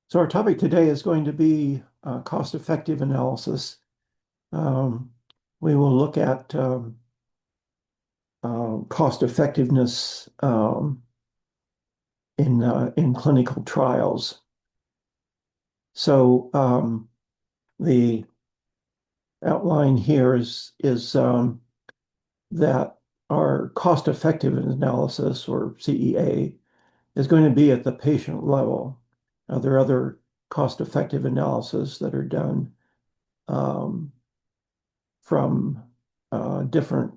So our topic today is going to be cost-effective analysis. We will look at cost effectiveness in clinical trials. So the outline here is that our cost-effective analysis, or CEA, is going to be at the patient level. Now, there are other cost-effective analyses that are done from different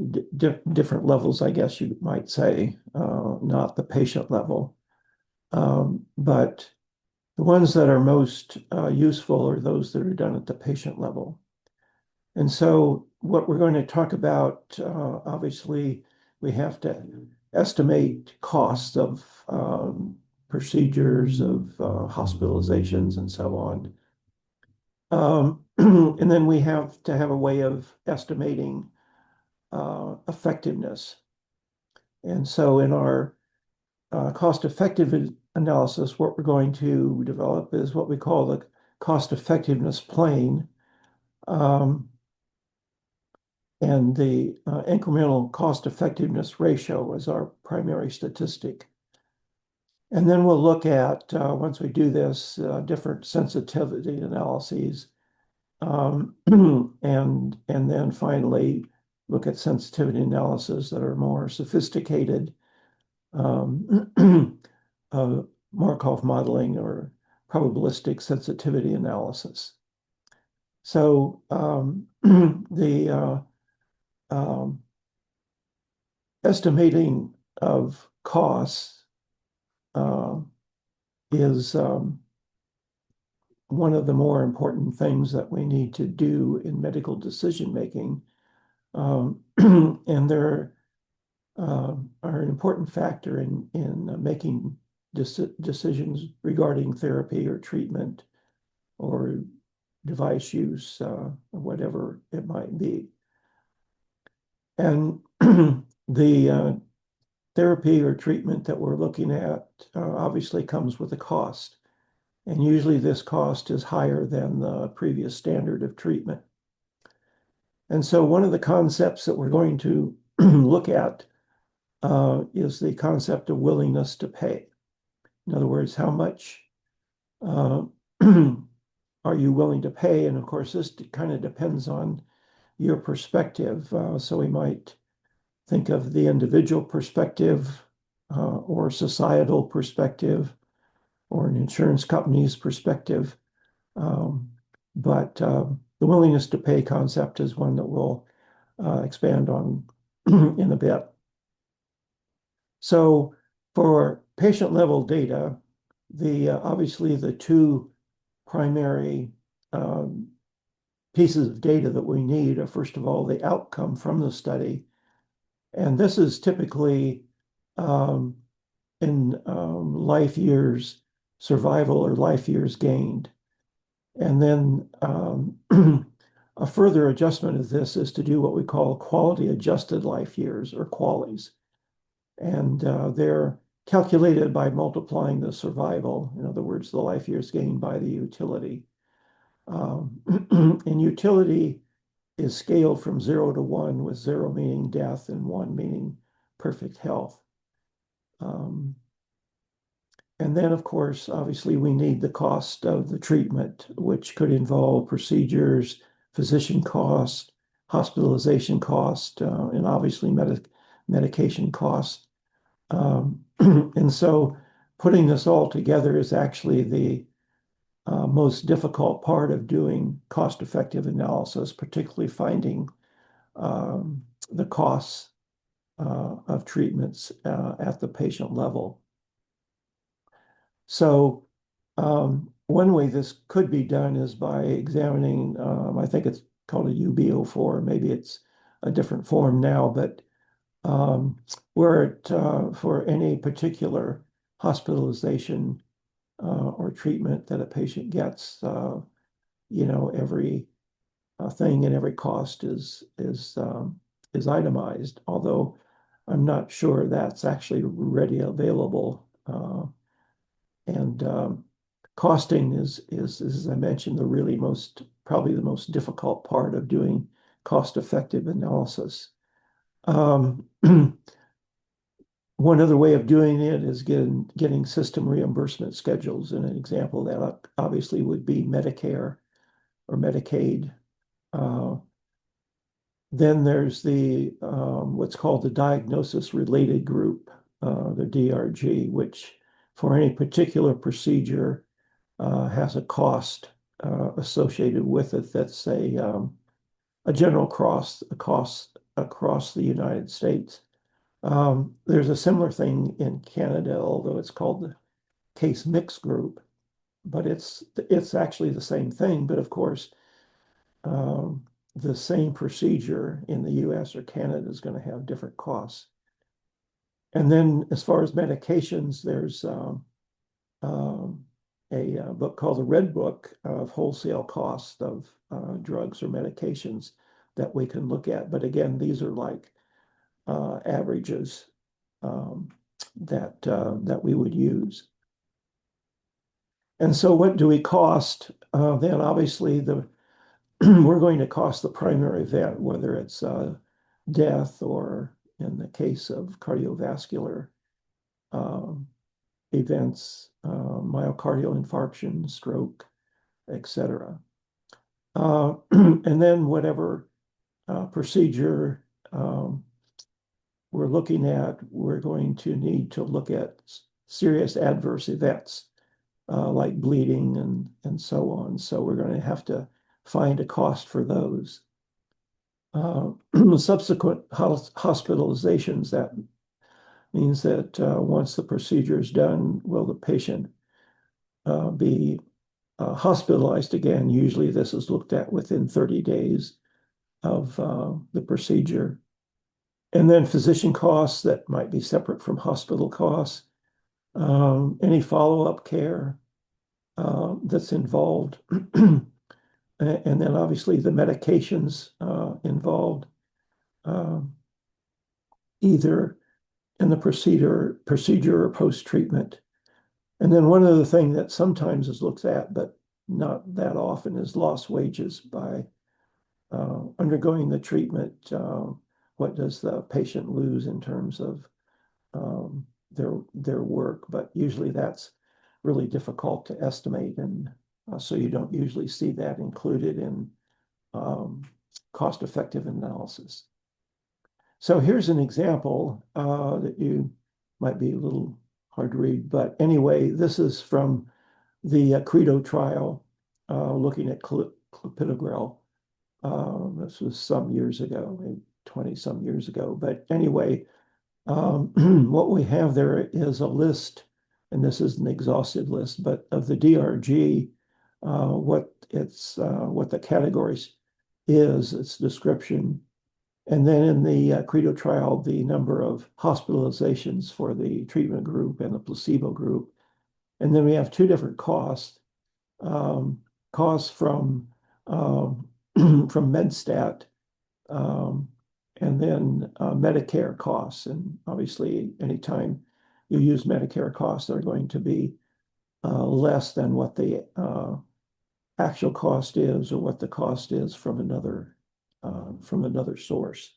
different levels, I guess you might say, not the patient level. But the ones that are most useful are those that are done at the patient level. And so what we're going to talk about, obviously, we have to estimate costs of procedures, of hospitalizations, and so on. And then we have to have a way of estimating effectiveness. And so in our cost-effective analysis, what we're going to develop is what we call the cost-effectiveness plane. And the incremental cost-effectiveness ratio is our primary statistic. And then we'll look at, once we do this, different sensitivity analyses. And then finally, look at sensitivity analysis that are more sophisticated, Markov modeling or probabilistic sensitivity analysis. So the estimating of costs is one of the more important things that we need to do in medical decision making. And there are an important factor in making decisions regarding therapy or treatment or device use, whatever it might be. And the therapy or treatment that we're looking at obviously comes with a cost. And usually this cost is higher than the previous standard of treatment. And so one of the concepts that we're going to look at is the concept of willingness to pay. In other words, how much are you willing to pay? And of course, this kind of depends on your perspective. So we might think of the individual perspective or societal perspective or an insurance company's perspective. But the willingness to pay concept is one that we'll expand on in a bit. So for patient level data, obviously the two primary pieces of data that we need are, first of all, the outcome from the study. And this is typically in life years survival or life years gained. And then a further adjustment of this is to do what we call quality adjusted life years, or QALYs. And they're calculated by multiplying the survival, in other words, the life years gained, by the utility. And utility is scaled from 0 to 1, with 0 meaning death and 1 meaning perfect health. And then, of course, obviously, we need the cost of the treatment, which could involve procedures, physician cost, hospitalization cost, and obviously medication cost. And so putting this all together is actually the most difficult part of doing cost-effective analysis, particularly finding the costs of treatments at the patient level. So one way this could be done is by examining, I think it's called a UBO4, maybe it's a different form now, but where for any particular hospitalization or treatment that a patient gets, every thing and every cost is itemized, although I'm not sure that's actually readily available And costing is, as I mentioned, probably the most difficult part of doing cost-effective analysis. One other way of doing it is getting system reimbursement schedules. And an example of that obviously would be Medicare or Medicaid. Then there's the what's called the diagnosis related group, the DRG, which for any particular procedure has a cost associated with it that's a general cost across the United States. There's a similar thing in Canada, although it's called the case mix group, but it's actually the same thing. But of course, the same procedure in the US or Canada is going to have different costs. And then as far as medications, there's a book called the Red Book of wholesale cost of drugs or medications that we can look at. But again, these are like averages that we would use. And so what do we cost? Then obviously we're going to cost the primary event, whether it's death or in the case of cardiovascular events, myocardial infarction, stroke, etc. And then whatever procedure we're looking at, we're going to need to look at serious adverse events like bleeding and so on. So we're going to have to find a cost for those. Subsequent hospitalizations, that means that once the procedure is done, will the patient be hospitalized again? Usually this is looked at within 30 days of the procedure. And then physician costs that might be separate from hospital costs, any follow-up care that's involved, and then obviously the medications involved, either in the procedure or post-treatment. And then one other thing that sometimes is looked at, but not that often, is lost wages by undergoing the treatment. What does the patient lose in terms of their work? But usually that's really difficult to estimate, and so you don't usually see that included in cost-effective analysis. So here's an example that you might be a little hard to read, but anyway, this is from the CREDO trial looking at clopidogrel. This was some years ago, maybe 20 some years ago. But anyway, what we have there is a list, and this is an exhaustive list, but of the DRG, what the categories is, its description. And then in the CREDO trial, the number of hospitalizations for the treatment group and the placebo group. And then we have two different costs, costs from MedStat, and then Medicare costs. And obviously, anytime you use Medicare costs, they're going to be less than what the actual cost is, or what the cost is from another source.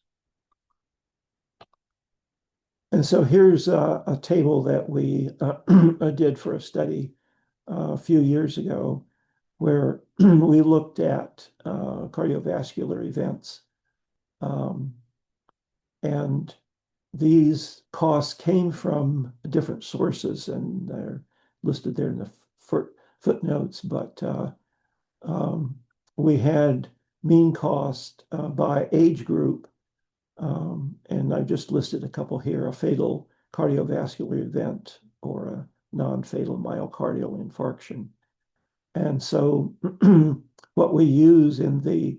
And so here's a table that we did for a study a few years ago, where we looked at cardiovascular events. And these costs came from different sources, and they're listed there in the footnotes. But we had mean cost by age group, and I just listed a couple here: a fatal cardiovascular event or a non-fatal myocardial infarction. And so what we use in the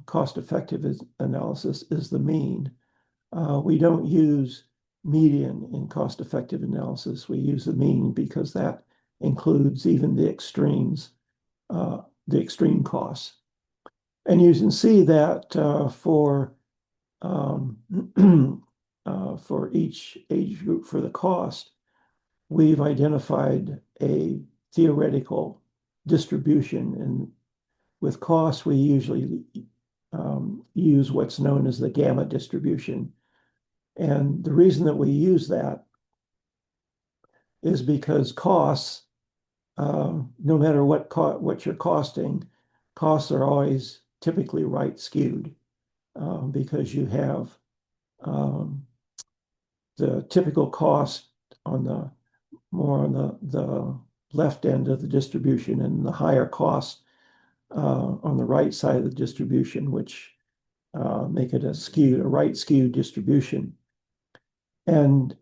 cost-effective analysis is the mean. We don't use median in cost-effective analysis. We use the mean because that includes even the extremes, the extreme costs. And you can see that for each age group for the cost, we've identified a theoretical distribution, and with cost, we usually use what's known as the gamma distribution. And the reason that we use that is because costs, no matter what you're costing, costs are always typically right skewed because you have the typical cost on the more on the left end of the distribution and the higher cost on the right side of the distribution, which make it a right skewed distribution. And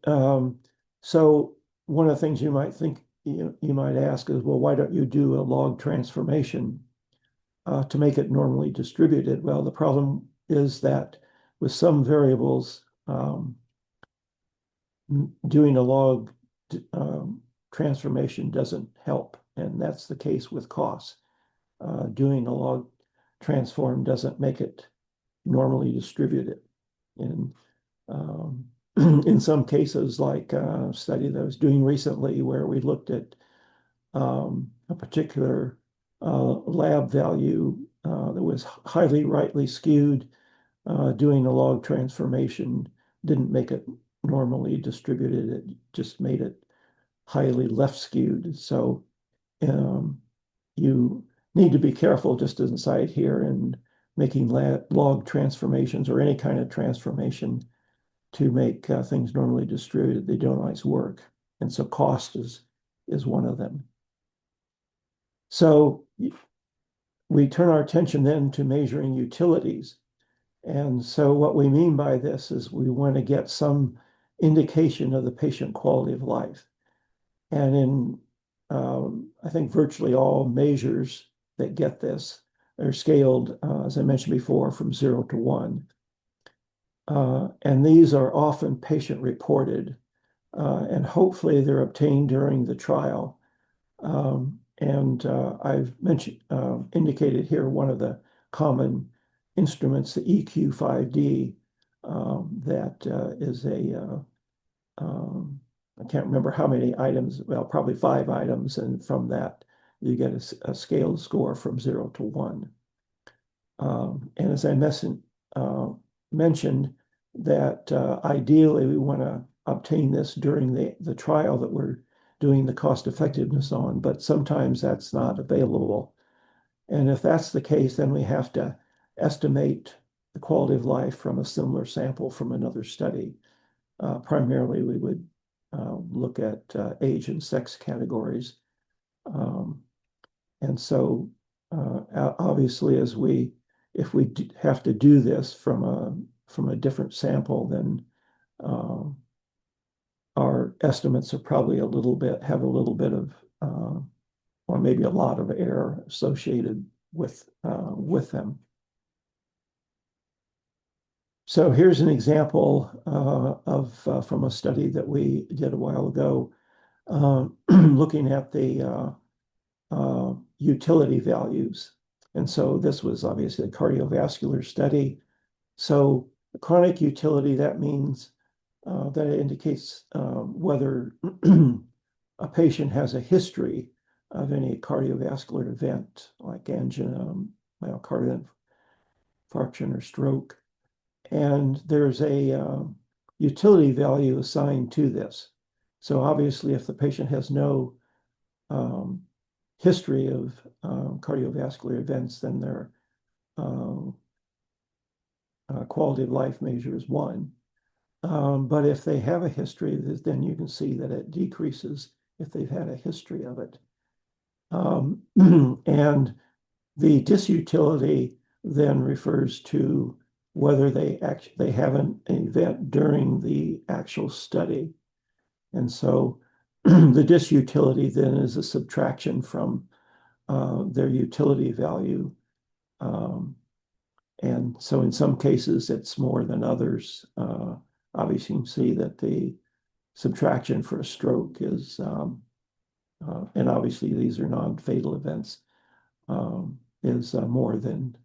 so one of the things you might think, you might ask is, well, why don't you do a log transformation to make it normally distributed? Well, the problem is that with some variables, doing a log transformation doesn't help, and that's the case with costs. Doing a log transform doesn't make it normally distributed. And in some cases, like a study that I was doing recently where we looked at a particular lab value that was highly rightly skewed, doing a log transformation didn't make it normally distributed. It just made it highly left skewed. So you need to be careful just inside here in making log transformations or any kind of transformation to make things normally distributed. They don't always work. And so cost is one of them. So we turn our attention then to measuring utilities. And so what we mean by this is we want to get some indication of the patient quality of life. And in, I think, virtually all measures that get this are scaled, as I mentioned before, from 0 to 1. And these are often patient reported, and hopefully they're obtained during the trial. I've mentioned, indicated here one of the common instruments, the EQ5D, that is I can't remember how many items, well, probably 5 items, and from that you get a scaled score from 0 to 1. And as I mentioned that ideally we want to obtain this during the trial that we're doing the cost effectiveness on, but sometimes that's not available. And if that's the case, then we have to estimate the quality of life from a similar sample from another study. Primarily, we would look at age and sex categories. And so obviously, if we have to do this from a different sample, then our estimates are probably have a little bit of, or maybe a lot of error associated with them. So here's an example from a study that we did a while ago, looking at the utility values. And so this was obviously a cardiovascular study. So chronic utility, that means that it indicates whether a patient has a history of any cardiovascular event like angina, myocardial infarction, or stroke. And there's a utility value assigned to this. So obviously, if the patient has no history of cardiovascular events, then their quality of life measure is 1. But if they have a history, then you can see that it decreases if they've had a history of it. And the disutility then refers to whether they have an event during the actual study. And so the disutility then is a subtraction from their utility value. And so in some cases, it's more than others. Obviously, you can see that the subtraction for a stroke is, and obviously these are non-fatal events, is more than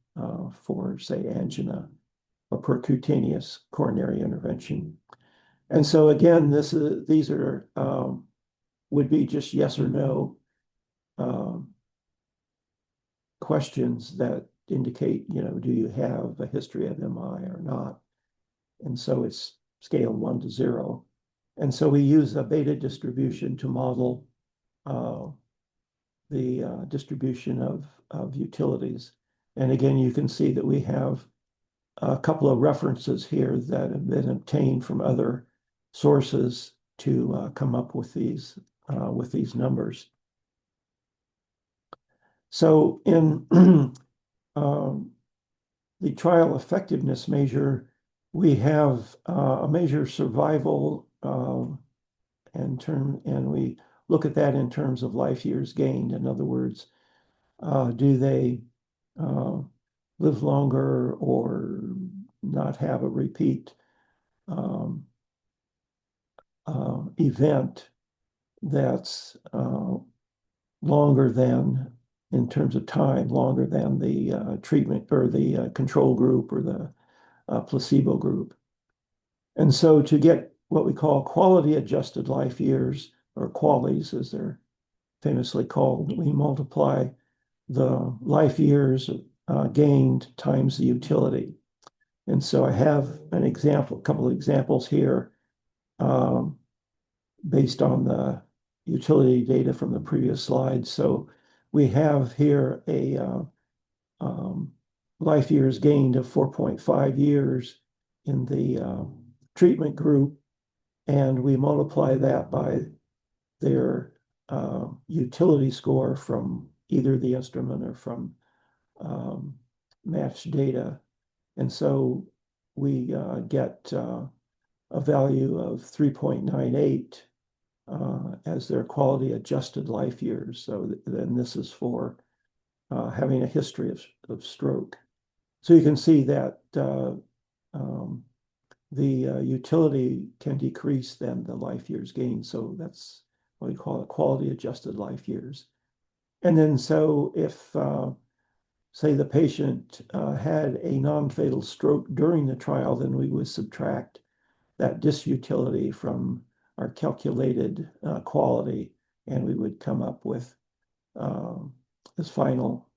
for, say, angina or percutaneous coronary intervention. And so again, these are would be just yes or no questions that indicate, do you have a history of MI or not? And so it's scale 1 to 0. And so we use a beta distribution to model the distribution of utilities. And again, you can see that we have a couple of references here that have been obtained from other sources to come up with these numbers. So in the trial effectiveness measure, we have a measure of survival and we look at that in terms of life years gained. In other words, do they live longer or not have a repeat event that's longer than, in terms of time, longer than the treatment or the control group or the placebo group. And so to get what we call quality adjusted life years, or QALYs as they're famously called, we multiply the life years gained times the utility. And so I have a couple of examples here based on the utility data from the previous slide. So we have here a life years gained of 4.5 years in the treatment group, and we multiply that by their utility score from either the instrument or from matched data. And so we get a value of 3.98 as their quality adjusted life years. So then this is for having a history of stroke. So you can see that the utility can decrease than the life years gained. So that's what we call quality adjusted life years. And then so if, say, the patient had a non-fatal stroke during the trial, then we would subtract that disutility from our calculated quality, and we would come up with this final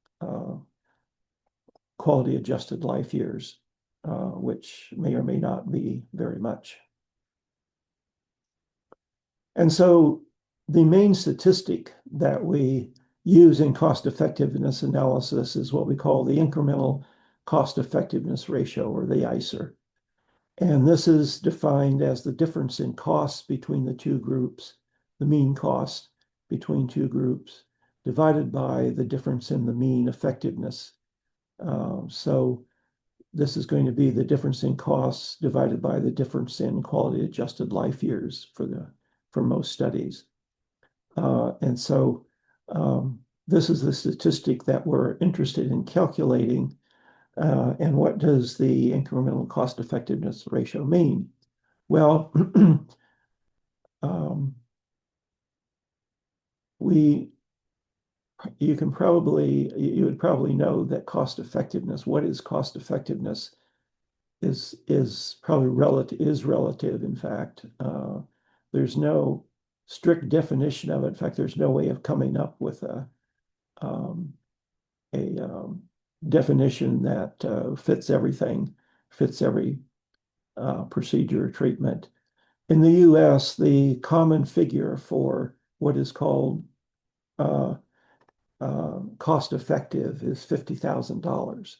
quality adjusted life years, which may or may not be very much. And so the main statistic that we use in cost effectiveness analysis is what we call the incremental cost effectiveness ratio, or the ICER. And this is defined as the difference in costs between the two groups, the mean cost between two groups, divided by the difference in the mean effectiveness. So this is going to be the difference in costs divided by the difference in quality adjusted life years for most studies. And so this is the statistic that we're interested in calculating. And what does the incremental cost effectiveness ratio mean? Well, you would probably know that cost effectiveness, what is cost effectiveness, is probably relative, in fact. There's no strict definition of it. In fact, there's no way of coming up with a definition that fits everything, fits every procedure or treatment. In the US, the common figure for what is called cost effective is $50,000.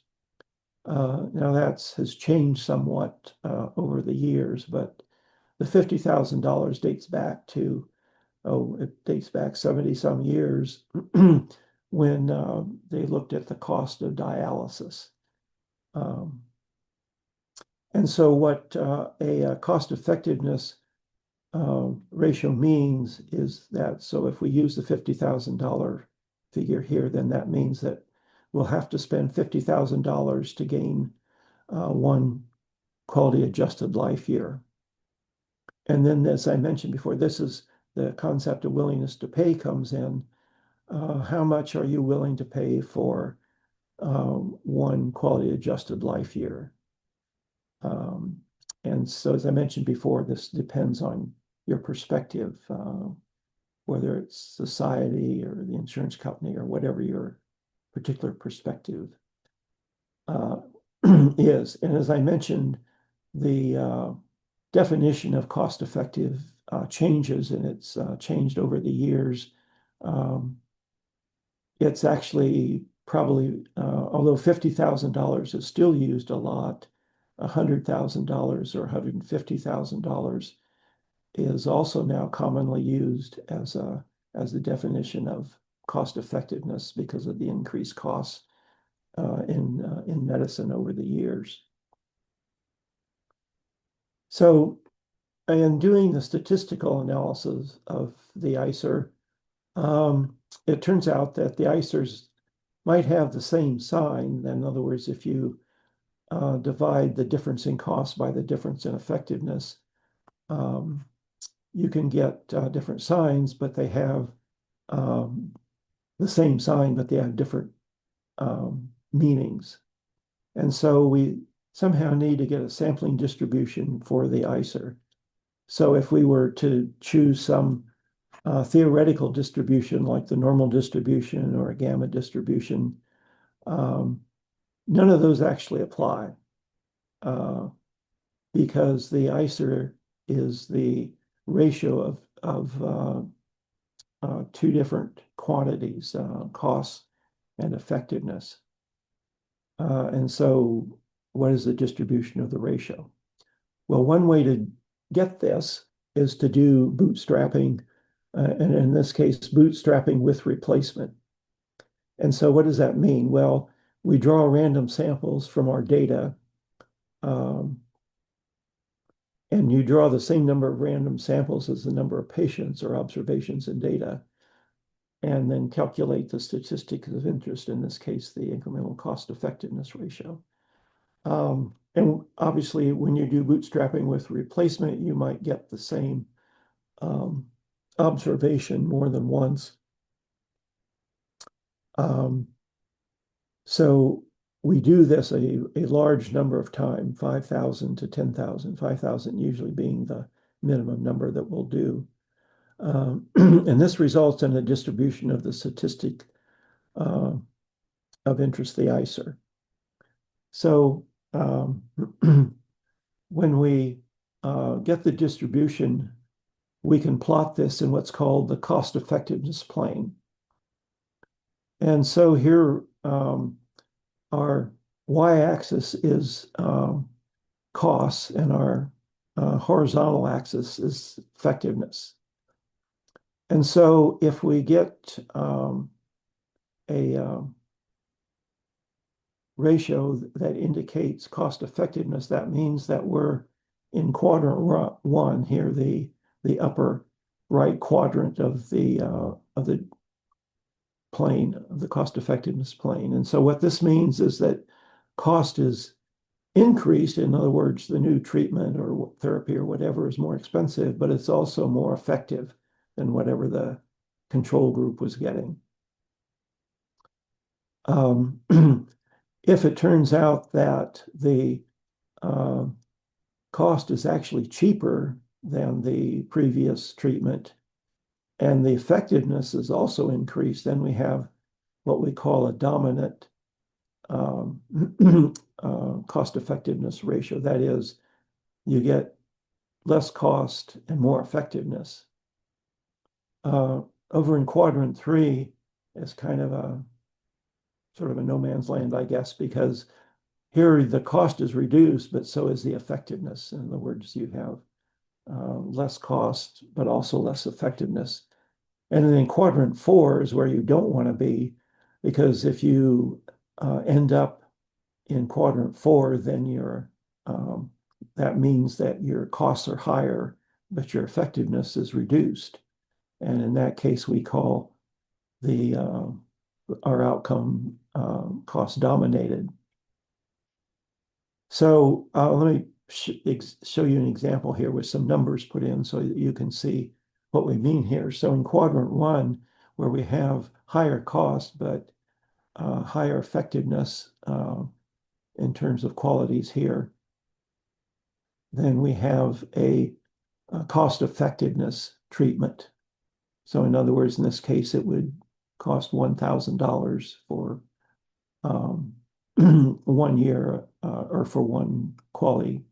Now that has changed somewhat over the years, but the $50,000 dates back to, it dates back 70 some years when they looked at the cost of dialysis. And so what a cost effectiveness ratio means is that, so if we use the $50,000 figure here, then that means that we'll have to spend $50,000 to gain one quality adjusted life year. And then, as I mentioned before, this is the concept of willingness to pay comes in. How much are you willing to pay for one quality adjusted life year? And so, as I mentioned before, this depends on your perspective. whether it's society or the insurance company or whatever your particular perspective is. And as I mentioned, the definition of cost-effective changes, and it's changed over the years. It's actually probably, although $50,000 is still used a lot, $100,000 or $150,000 is also now commonly used as the definition of cost effectiveness because of the increased costs in medicine over the years. So in doing the statistical analysis of the ICER, it turns out that the ICERs might have the same sign. In other words, if you divide the difference in cost by the difference in effectiveness, you can get different signs, but they have the same sign, but they have different meanings. And so we somehow need to get a sampling distribution for the ICER. So if we were to choose some theoretical distribution like the normal distribution or a gamma distribution, none of those actually apply because the ICER is the ratio of two different quantities, cost and effectiveness. And so what is the distribution of the ratio? Well, one way to get this is to do bootstrapping, and in this case, bootstrapping with replacement. And so what does that mean? Well, we draw random samples from our data, and you draw the same number of random samples as the number of patients or observations in data, and then calculate the statistics of interest, in this case, the incremental cost effectiveness ratio. And obviously, when you do bootstrapping with replacement, you might get the same observation more than once. So we do this a large number of times, 5,000 to 10,000, 5,000 usually being the minimum number that we'll do. And this results in a distribution of the statistic of interest, the ICER. So when we get the distribution, we can plot this in what's called the cost effectiveness plane. And so here, our y-axis is costs, and our horizontal axis is effectiveness. And so if we get a ratio that indicates cost effectiveness, that means that we're in quadrant one here, the upper right quadrant of the plane, of the cost effectiveness plane. And so what this means is that cost is increased. In other words, the new treatment or therapy or whatever is more expensive, but it's also more effective than whatever the control group was getting. If it turns out that the cost is actually cheaper than the previous treatment and the effectiveness is also increased, then we have what we call a dominant cost effectiveness ratio. That is, you get less cost and more effectiveness. Over in quadrant three is kind of a sort of a no man's land, I guess, because here the cost is reduced, but so is the effectiveness. In other words, you have less cost, but also less effectiveness. And then quadrant four is where you don't want to be, because if you end up in quadrant four, then that means that your costs are higher, but your effectiveness is reduced. And in that case, we call our outcome cost dominated. So let me show you an example here with some numbers put in so that you can see what we mean here. So in quadrant one, where we have higher cost but higher effectiveness in terms of qualities here, then we have a cost effectiveness treatment. So in other words, in this case, it would cost $1,000 for 1 year or for one quality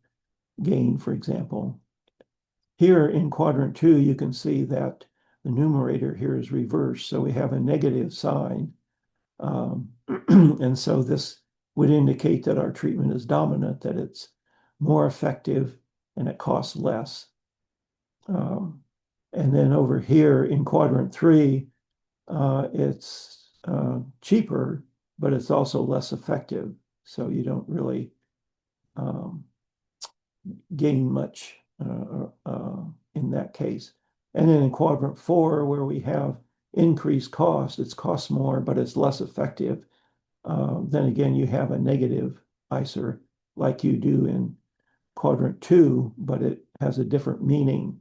gain, for example. Here in quadrant 2, you can see that the numerator here is reversed. So we have a negative sign. And so this would indicate that our treatment is dominant, that it's more effective and it costs less. And then over here in quadrant 3, it's cheaper, but it's also less effective. So you don't really gain much in that case. And then in quadrant 4, where we have increased cost, it costs more, but it's less effective. Then again, you have a negative ICER like you do in quadrant 2, but it has a different meaning.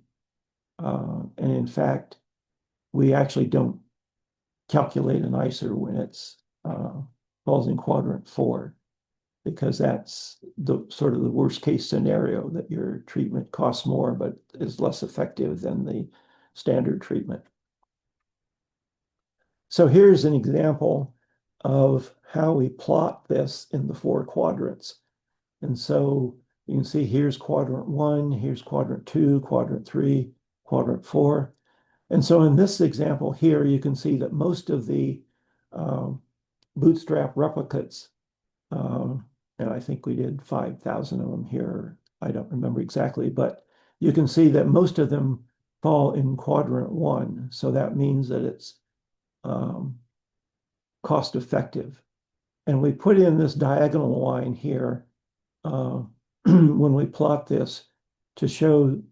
And in fact, we actually don't calculate an ICER when it's falls in quadrant 4, because that's the sort of the worst case scenario, that your treatment costs more but is less effective than the standard treatment. So here's an example of how we plot this in the 4 quadrants. And so you can see here's quadrant 1, here's quadrant 2, quadrant 3, quadrant 4. And so in this example here, you can see that most of the bootstrap replicates, and I think we did 5,000 of them here. I don't remember exactly, but you can see that most of them fall in quadrant 1. So that means that it's cost effective. And we put in this diagonal line here when we plot this to show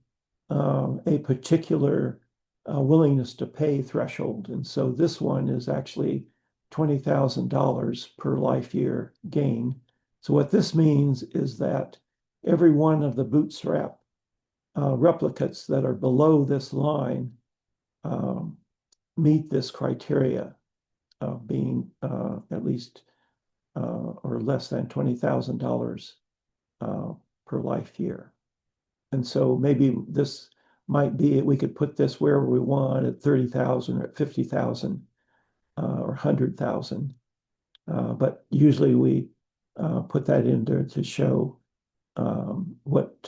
a particular willingness to pay threshold. And so this one is actually $20,000 per life year gain. So what this means is that every one of the bootstrap replicates that are below this line meet this criteria of being at least or less than $20,000 per life year. And so maybe this might be, we could put this wherever we want, at 30,000 or at 50,000 or 100,000. But usually we put that in there to show what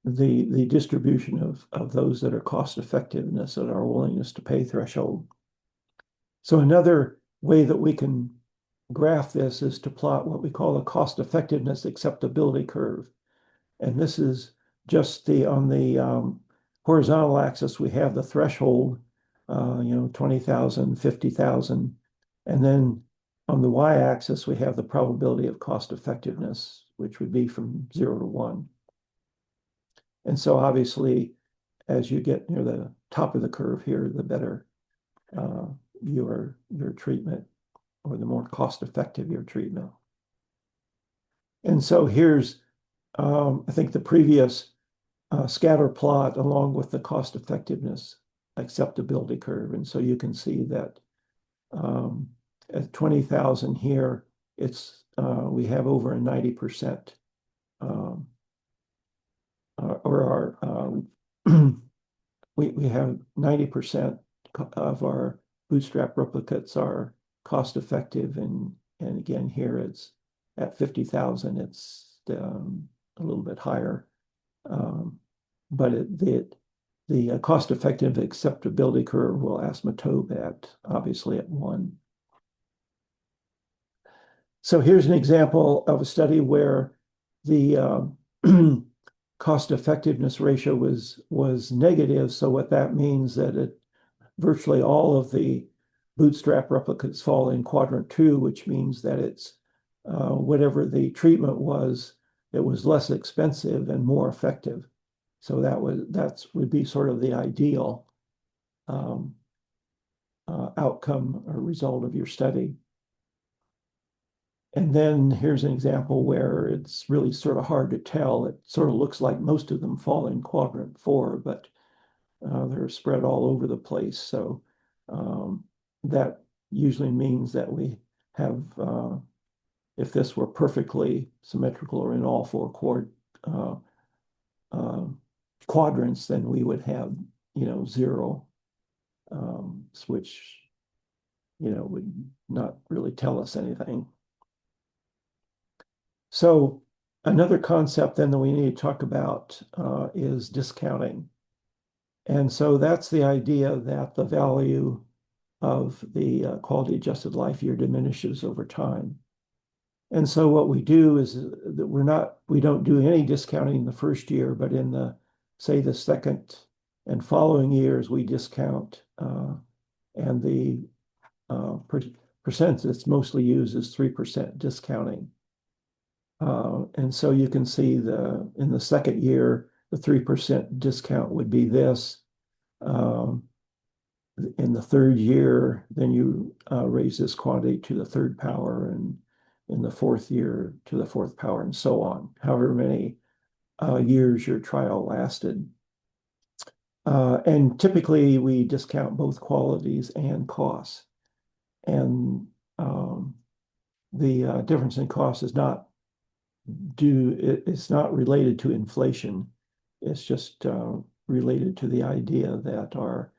the distribution of those that are cost effectiveness and our willingness to pay threshold. So another way that we can graph this is to plot what we call a cost effectiveness acceptability curve. And this is just on the horizontal axis, we have the threshold, 20,000, 50,000. And then on the y-axis, we have the probability of cost effectiveness, which would be from 0 to 1. And so obviously, as you get near the top of the curve here, the better your treatment, or the more cost effective your treatment. And so here's, I think, the previous scatter plot along with the cost effectiveness acceptability curve. And so you can see that at 20,000 here, it's we have over a 90% we have 90% of our bootstrap replicates are cost effective, and again here it's at 50,000, it's a little bit higher, but the cost effective acceptability curve will asymptote at obviously at 1. So here's an example of a study where the cost effectiveness ratio was negative. So what that means that virtually all of the bootstrap replicates fall in quadrant 2, which means that it's whatever the treatment was, it was less expensive and more effective. So that would be sort of the ideal outcome or result of your study. And then here's an example where it's really sort of hard to tell. It sort of looks like most of them fall in quadrant 4, but they're spread all over the place. So that usually means that we have, if this were perfectly symmetrical or in all 4 quadrants, then we would have 0, which, would not really tell us anything. So another concept then that we need to talk about is discounting. And so that's the idea that the value of the quality adjusted life year diminishes over time. And so what we do is that we don't do any discounting in the first year, but in say the second and following years, we discount, and the percent that's mostly used is 3% discounting. And so you can see in the second year, the 3% discount would be this. In the third year, then you raise this quantity to the third power, and in the fourth year to the fourth power, and so on, however many years your trial lasted. And typically, we discount both qualities and costs. And the difference in cost is not it's not related to inflation. It's just related to the idea that our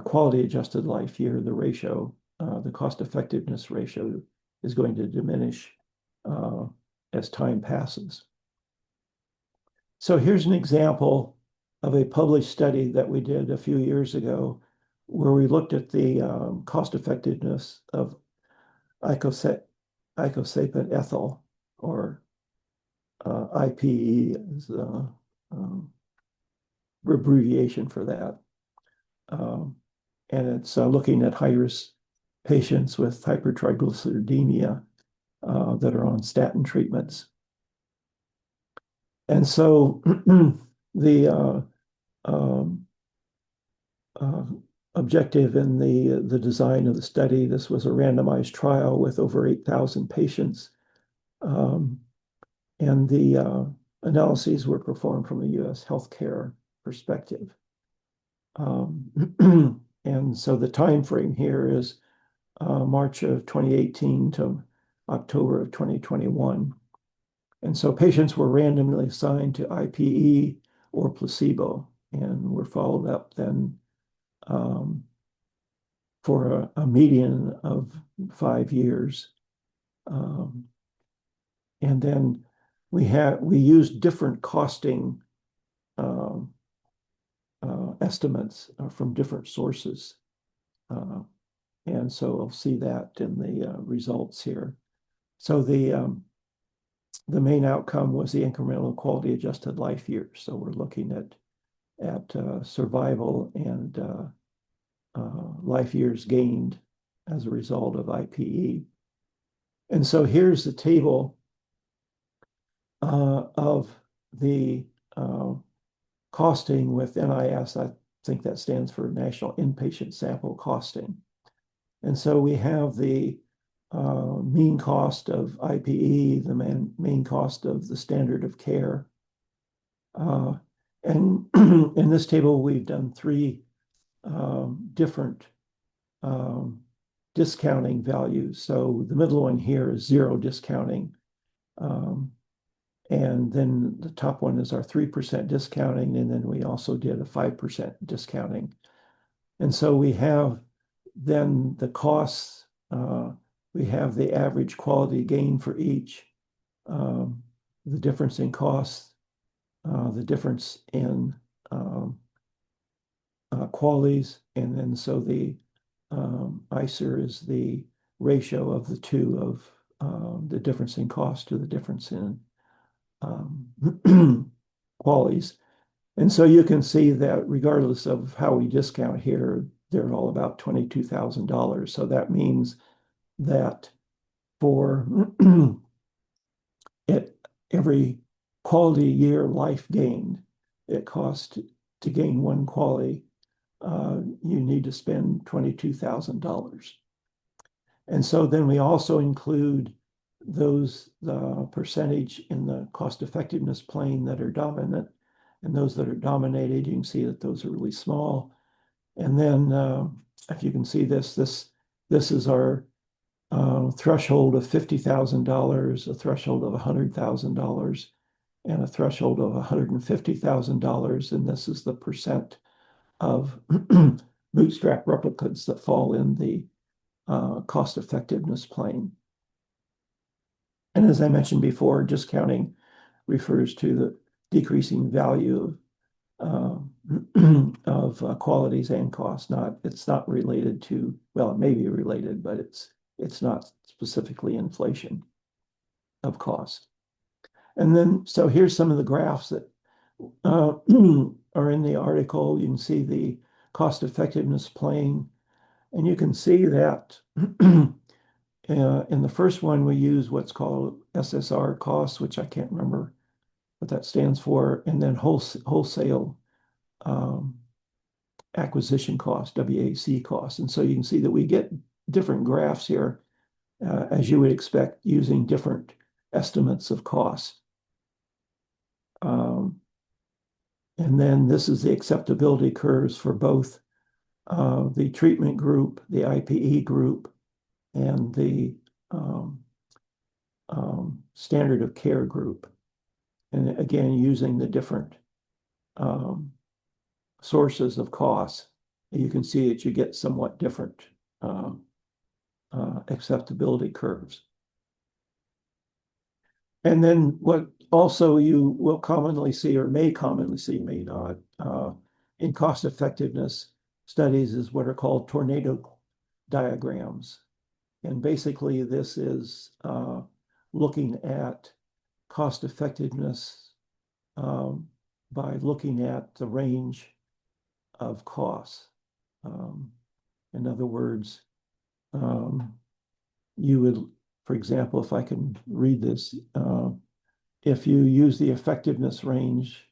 quality adjusted life year, the ratio, the cost effectiveness ratio, is going to diminish as time passes. So here's an example of a published study that we did a few years ago, where we looked at the cost effectiveness of icosapent ethyl, or IPE is the abbreviation for that. And it's looking at high-risk patients with hypertriglyceridemia that are on statin treatments. And so the objective in the design of the study, this was a randomized trial with over 8,000 patients. And the analyses were performed from a U.S. healthcare perspective. And so the time frame here is March of 2018 to October of 2021. And so patients were randomly assigned to IPE or placebo, and were followed up then for a median of 5 years. And then we used different costing estimates from different sources. And so I'll see that in the results here. So the main outcome was the incremental quality adjusted life years. So we're looking at survival and life years gained as a result of IPE. And so here's the table of the costing with NIS. I think that stands for National Inpatient Sample Costing. And so we have the mean cost of IPE, the main cost of the standard of care. And in this table, we've done 3 different discounting values. So the middle one here is 0 discounting. And then the top one is our 3% discounting. And then we also did a 5% discounting. And so we have then the costs, we have the average quality gain for each, the difference in costs, the difference in qualities, and then so the ICER is the ratio of the two of the difference in cost to the difference in qualities. And so you can see that regardless of how we discount here, they're all about $22,000. So that means that for every quality year life gained, it costs to gain 1 quality, you need to spend $22,000. And so then we also include the percentage in the cost effectiveness plane that are dominant, and those that are dominated, you can see that those are really small. And then if you can see this is our threshold of $50,000, a threshold of $100,000, and a threshold of $150,000, and this is the percent of bootstrap replicates that fall in the cost effectiveness plane. And as I mentioned before, discounting refers to the decreasing value of qualities and costs. It's not related to, well, it may be related, but it's not specifically inflation of cost. And then, so here's some of the graphs that are in the article. You can see the cost effectiveness plane, and you can see that in the first one, we use what's called SSR costs, which I can't remember what that stands for, and then wholesale acquisition cost, WAC cost. And so you can see that we get different graphs here, as you would expect, using different estimates of cost. And then this is the acceptability curves for both the treatment group, the IPE group, and the standard of care group. And again, using the different sources of costs, you can see that you get somewhat different acceptability curves. And then what also you will commonly see, or may commonly see, may not, in cost effectiveness studies is what are called tornado diagrams. And basically this is looking at cost effectiveness by looking at the range of costs. In other words, you would, for example, if I can read this, if you use the effectiveness range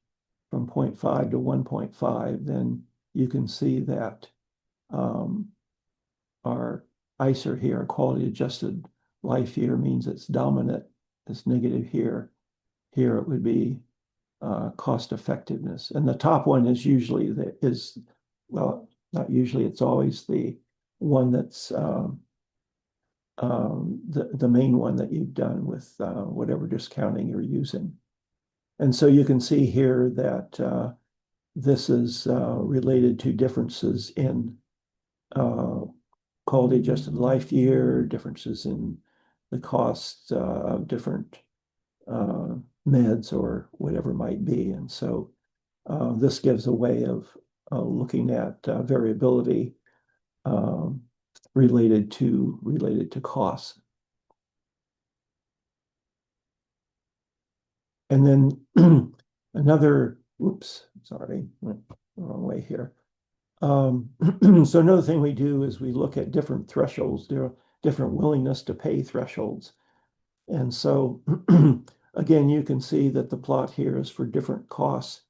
from 0.5 to 1.5, then you can see that our ICER here, our quality adjusted life year, means it's dominant, it's negative here. Here it would be cost effectiveness. And the top one is usually well, not usually, it's always the one that's the main one that you've done with whatever discounting you're using. And so you can see here that this is related to differences in quality adjusted life year, differences in the costs of different meds or whatever might be. And so this gives a way of looking at variability related to costs. And then another, whoops, sorry, went the wrong way here. So another thing we do is we look at different thresholds. There are different willingness to pay thresholds. And so again, you can see that the plot here is for different costs.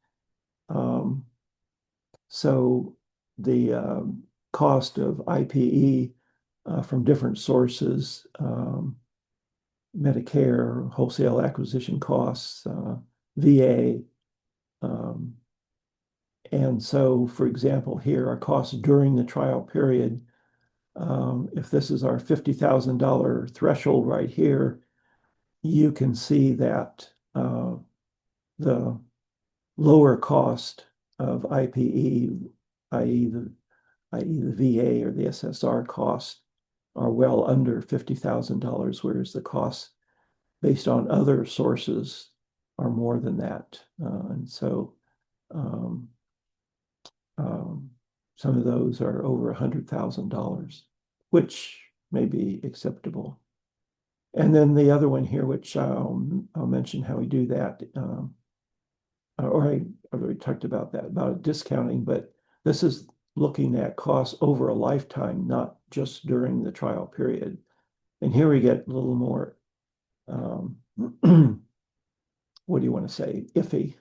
So the cost of IPE from different sources, Medicare, wholesale acquisition costs, VA. And so, for example, here, our costs during the trial period, if this is our $50,000 threshold right here, you can see that the lower cost of IPE, i.e. the VA or the SSR costs, are well under $50,000, whereas the costs based on other sources are more than that. And so some of those are over $100,000, which may be acceptable. And then the other one here, which I'll mention how we do that, or I already talked about that, about discounting, but this is looking at costs over a lifetime, not just during the trial period. And here we get a little more, what do you want to say, iffy,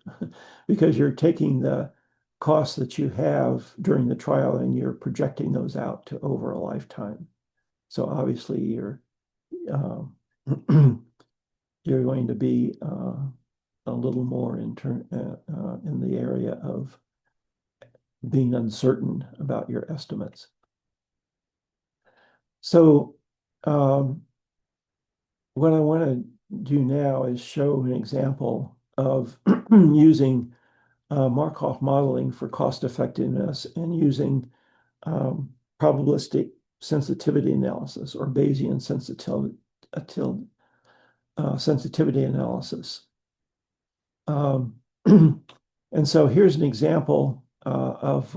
because you're taking the costs that you have during the trial and you're projecting those out to over a lifetime. So obviously you're going to be a little more in the area of being uncertain about your estimates. So what I want to do now is show an example of using Markov modeling for cost effectiveness and using probabilistic sensitivity analysis or Bayesian sensitivity analysis. And so here's an example of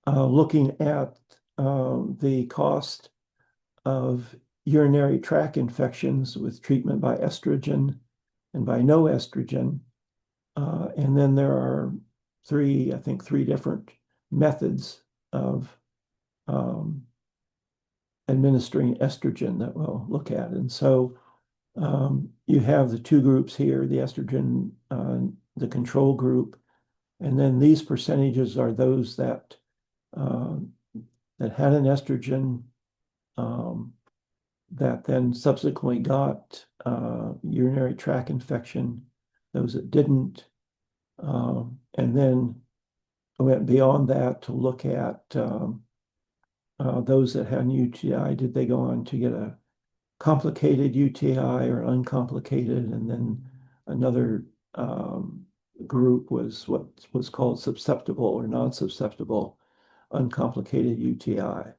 looking at the cost of urinary tract infections with treatment by estrogen and by no estrogen. And then there are I think three different methods of administering estrogen that we'll look at. And so you have the two groups here, the estrogen, the control group, and then these percentages are those that had an estrogen that then subsequently got urinary tract infection, those that didn't, and then went beyond that to look at those that had an UTI. Did they go on to get a complicated UTI or uncomplicated? And then another group was what was called susceptible or non-susceptible uncomplicated UTI.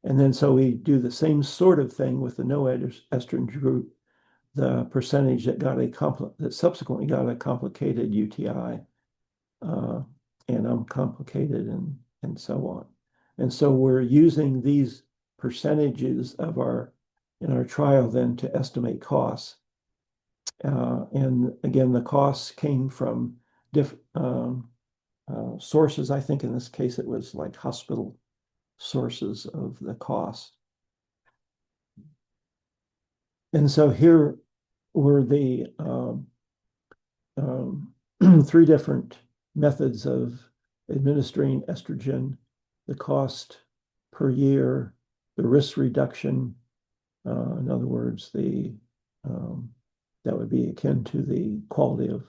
And then so we do the same sort of thing with the no estrogen group, the percentage that subsequently got a complicated UTI and uncomplicated and so on. And so we're using these percentages in our trial then to estimate costs. And again, the costs came from different sources. I think in this case, it was like hospital sources of the cost. And so here were the three different methods of administering estrogen, the cost per year, the risk reduction. In other words, that would be akin to the quality of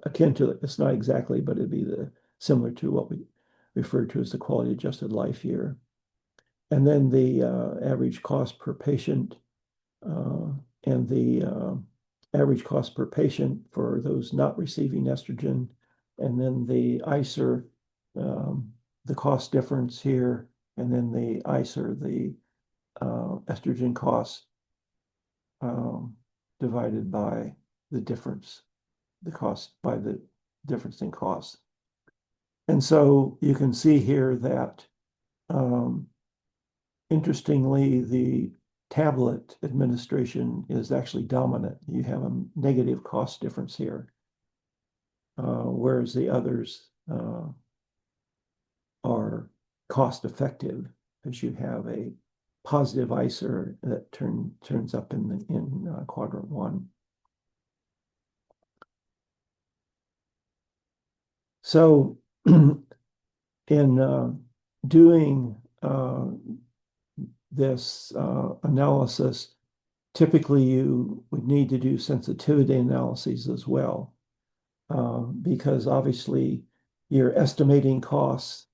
akin to it's not exactly, but it'd be similar to what we refer to as the quality adjusted life year. And then the average cost per patient and the average cost per patient for those not receiving estrogen. And then the ICER, the cost difference here, and then the ICER, the estrogen cost divided by the difference, the cost by the difference in cost. And so you can see here that interestingly, the tablet administration is actually dominant. You have a negative cost difference here, whereas the others are cost effective, as you have a positive ICER that turns up in quadrant 1. So in doing this analysis, typically you would need to do sensitivity analyses as well, because obviously you're estimating costs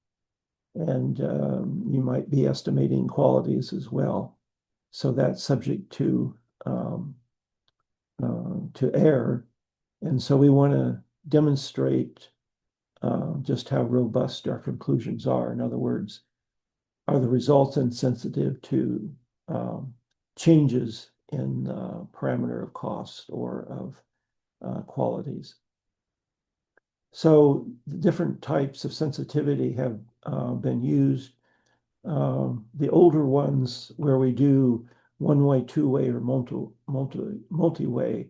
and you might be estimating qualities as well. So that's subject to error. And so we want to demonstrate just how robust our conclusions are. In other words, are the results insensitive to changes in parameter of cost or of qualities? So the different types of sensitivity have been used. The older ones where we do one-way, two-way, or multi-way.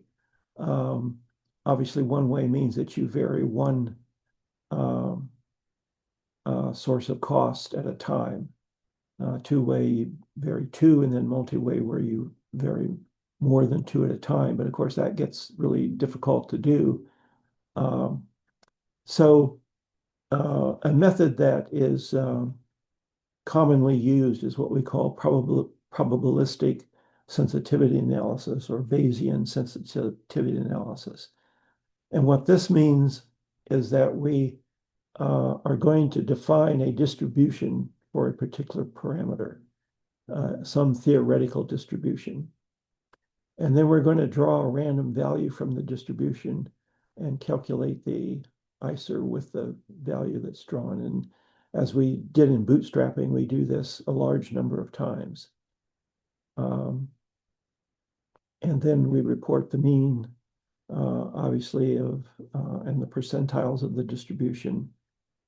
Obviously, one-way means that you vary one source of cost at a time. Two-way, you vary two, and then multi-way where you vary more than two at a time. But of course, that gets really difficult to do. So a method that is commonly used is what we call probabilistic sensitivity analysis or Bayesian sensitivity analysis. And what this means is that we are going to define a distribution for a particular parameter. some theoretical distribution. And then we're going to draw a random value from the distribution and calculate the ICER with the value that's drawn. And as we did in bootstrapping, we do this a large number of times. And then we report the mean, obviously, and the percentiles of the distribution,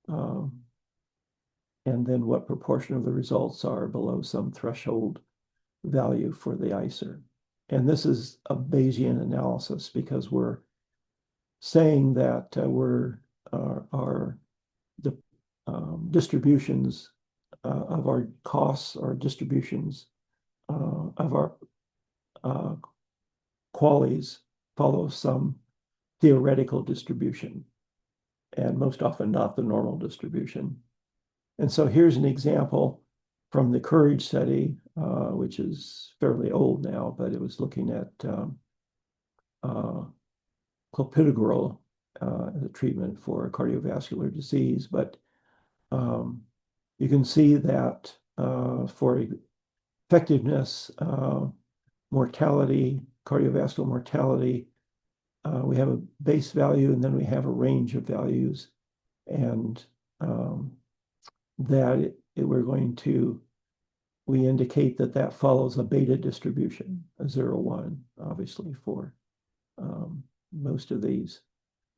and then what proportion of the results are below some threshold value for the ICER. And this is a Bayesian analysis because we're saying that the distributions of our costs or distributions of our qualities follow some theoretical distribution, and most often not the normal distribution. And so here's an example from the Courage study, which is fairly old now, but it was looking at clopidogrel as a treatment for cardiovascular disease. But you can see that for effectiveness, mortality, cardiovascular mortality, we have a base value and then we have a range of values, and that we indicate that follows a beta distribution, a 0-1, obviously, for most of these.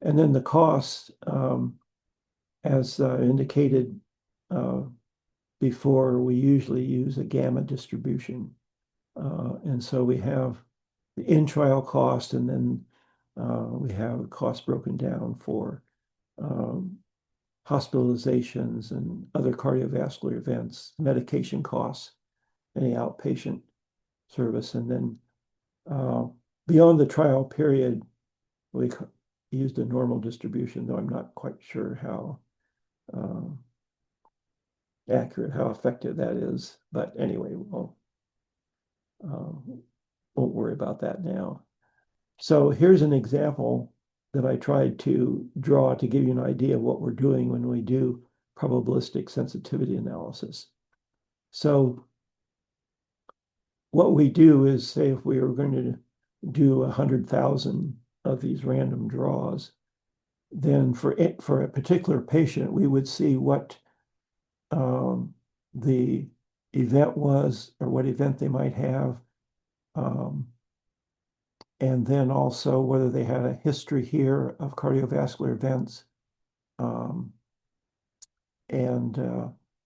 And then the cost, as indicated before, we usually use a gamma distribution. And so we have the in-trial cost, and then we have cost broken down for hospitalizations and other cardiovascular events, medication costs, any outpatient service. And then beyond the trial period, we used a normal distribution, though I'm not quite sure how accurate, how effective that is. But anyway, won't worry about that now. So here's an example that I tried to draw to give you an idea of what we're doing when we do probabilistic sensitivity analysis. So what we do is, say, if we were going to do 100,000 of these random draws, then for a particular patient, we would see what the event was, or what event they might have, and then also whether they had a history here of cardiovascular events.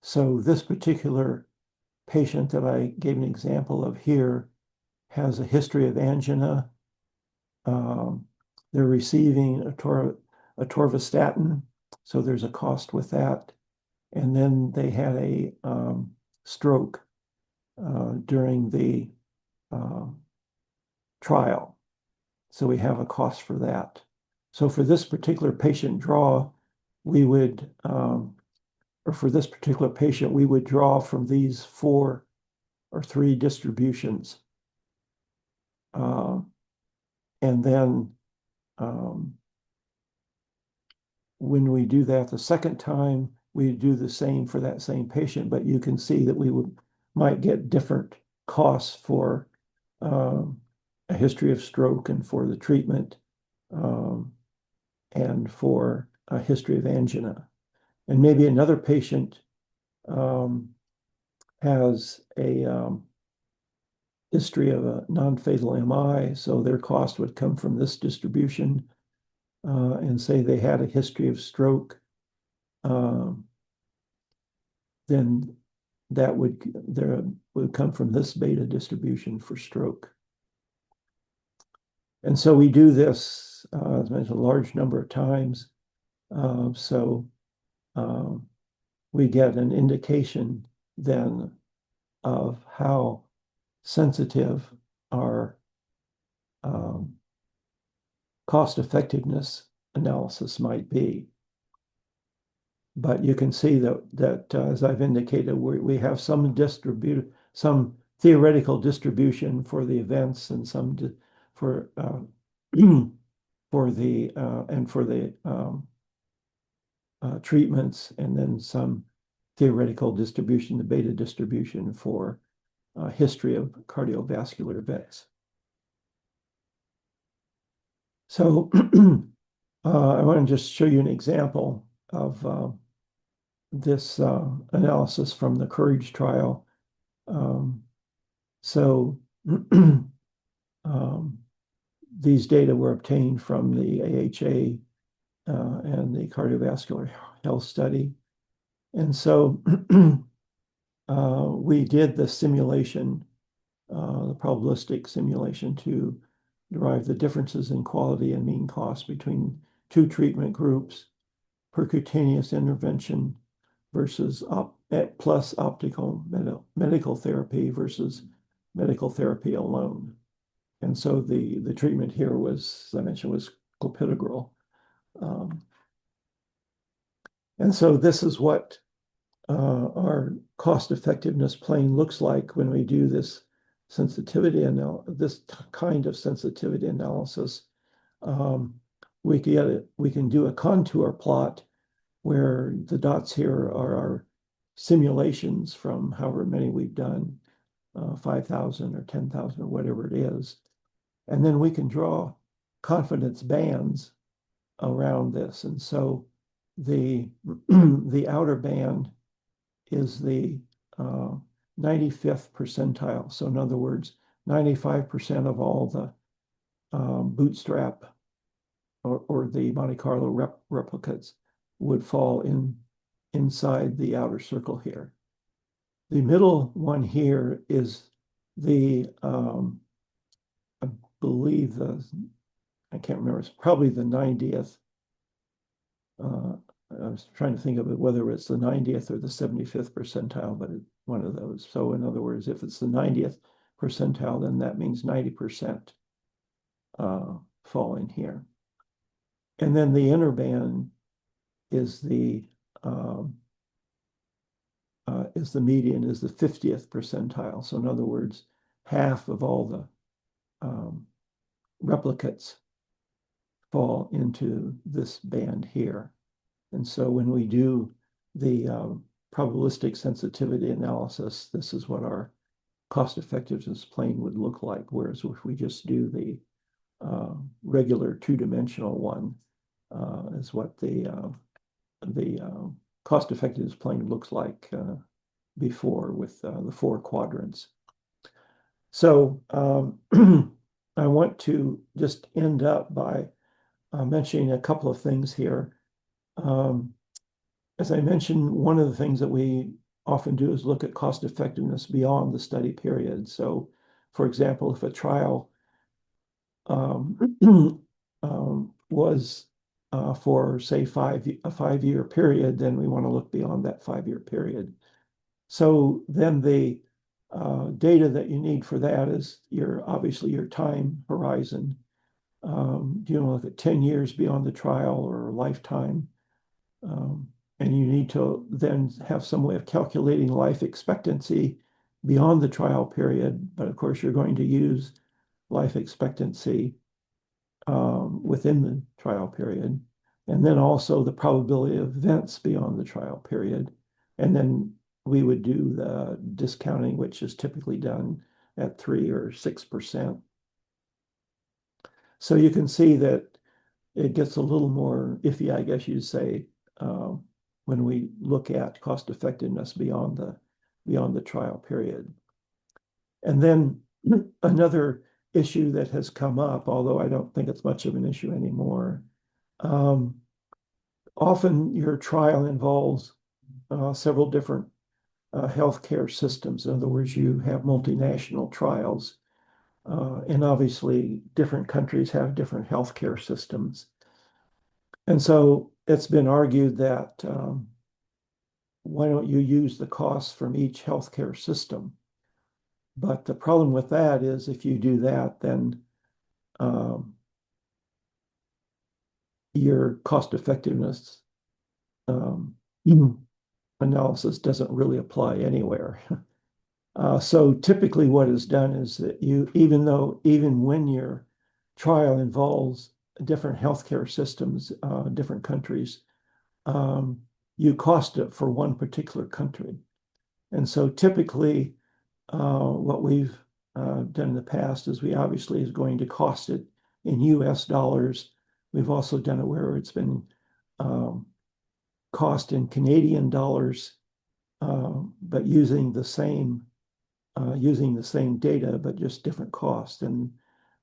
So this particular patient that I gave an example of here has a history of angina. They're receiving atorvastatin, so there's a cost with that. And then they had a stroke during the trial. So we have a cost for that. So for this particular patient draw, we would, or for this particular patient, we would draw from these 4 or 3 distributions. And then when we do that the second time, we do the same for that same patient, but you can see that we might get different costs for a history of stroke and for the treatment, and for a history of angina. And maybe another patient has a history of a non-fatal MI, so their cost would come from this distribution, and say they had a history of stroke, then that would come from this beta distribution for stroke. And so we do this, as mentioned, a large number of times. So we get an indication then of how sensitive our cost effectiveness analysis might be. But you can see that as I've indicated, we have some theoretical distribution for the events, and some for the treatments, and then some theoretical distribution, the beta distribution for history of cardiovascular events. So I want to just show you an example of this analysis from the COURAGE trial. So these data were obtained from the AHA and the cardiovascular health study. And so we did the simulation, the probabilistic simulation to derive the differences in quality and mean cost between two treatment groups, percutaneous intervention versus plus optical medical therapy versus medical therapy alone. And so the treatment here was, as I mentioned, was clopidogrel. And so this is what our cost effectiveness plane looks like when we do this this kind of sensitivity analysis. We can do a contour plot where the dots here are our simulations from however many we've done, 5,000 or 10,000 or whatever it is. And then we can draw confidence bands around this. And so the outer band is the 95th percentile. So in other words, 95% of all the bootstrap or the Monte Carlo replicates would fall inside the outer circle here. The middle one here is the, I believe I can't remember, it's probably the 90th. I was trying to think of it, whether it's the 90th or the 75th percentile, but it's one of those. So in other words, if it's the 90th percentile, then that means 90% fall in here. And then the inner band is the median, is the 50th percentile. So in other words, half of all the replicates fall into this band here. And so when we do the probabilistic sensitivity analysis, this is what our cost effectiveness plane would look like. Whereas if we just do the regular two-dimensional one, is what the cost effectiveness plane looks like before with the 4 quadrants. So I want to just end up by mentioning a couple of things here. As I mentioned, one of the things that we often do is look at cost effectiveness beyond the study period. So, for example, if a trial was for, say, a 5-year period, then we want to look beyond that 5-year period. So then the data that you need for that is obviously your time horizon. Do you want to look at 10 years beyond the trial or a lifetime? And you need to then have some way of calculating life expectancy beyond the trial period. But of course, you're going to use life expectancy within the trial period. And then also the probability of events beyond the trial period. And then we would do the discounting, which is typically done at 3 or 6%. So you can see that it gets a little more iffy, I guess you'd say, when we look at cost effectiveness beyond the trial period. And then another issue that has come up, although I don't think it's much of an issue anymore, often your trial involves several different healthcare systems. In other words, you have multinational trials, and obviously different countries have different healthcare systems. And so it's been argued that why don't you use the costs from each healthcare system? But the problem with that is if you do that, then your cost effectiveness analysis doesn't really apply anywhere. So typically what is done is that even when your trial involves different healthcare systems, different countries, you cost it for one particular country. And so typically what we've done in the past is we obviously is going to cost it in US dollars. We've also done it where it's been cost in Canadian dollars, but using the same data, but just different cost. And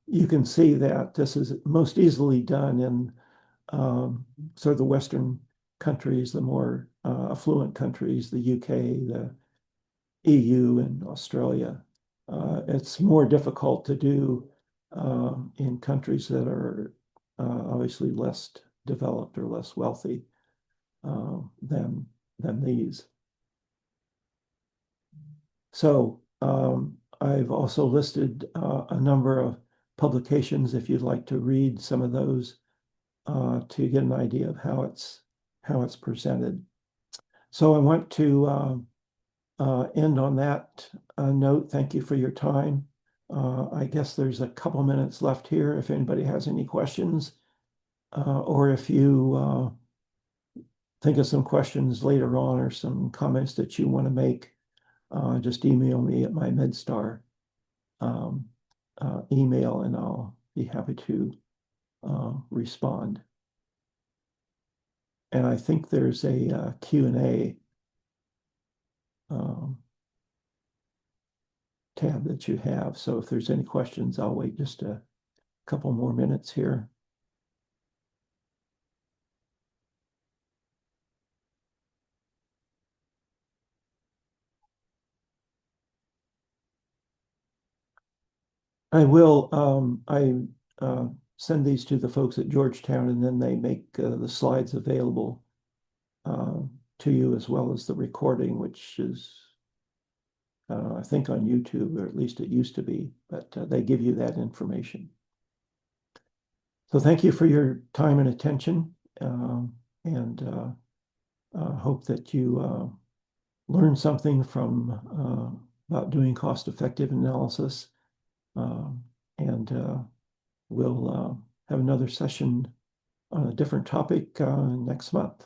you can see that this is most easily done in sort of the Western countries, the more affluent countries, the UK, the EU, and Australia. It's more difficult to do in countries that are obviously less developed or less wealthy than these. So I've also listed a number of publications if you'd like to read some of those to get an idea of how it's presented. So I want to end on that note. Thank you for your time. I guess there's a couple minutes left here if anybody has any questions, or if you think of some questions later on or some comments that you want to make, just email me at my MedStar email, and I'll be happy to respond. And I think there's a Q&A tab that you have. So if there's any questions, I'll wait just a couple more minutes here. I will. I send these to the folks at Georgetown, and then they make the slides available to you, as well as the recording, which is, I think, on YouTube, or at least it used to be, but they give you that information. So thank you for your time and attention, and hope that you learn something from about doing cost-effective analysis. And we'll have another session on a different topic next month.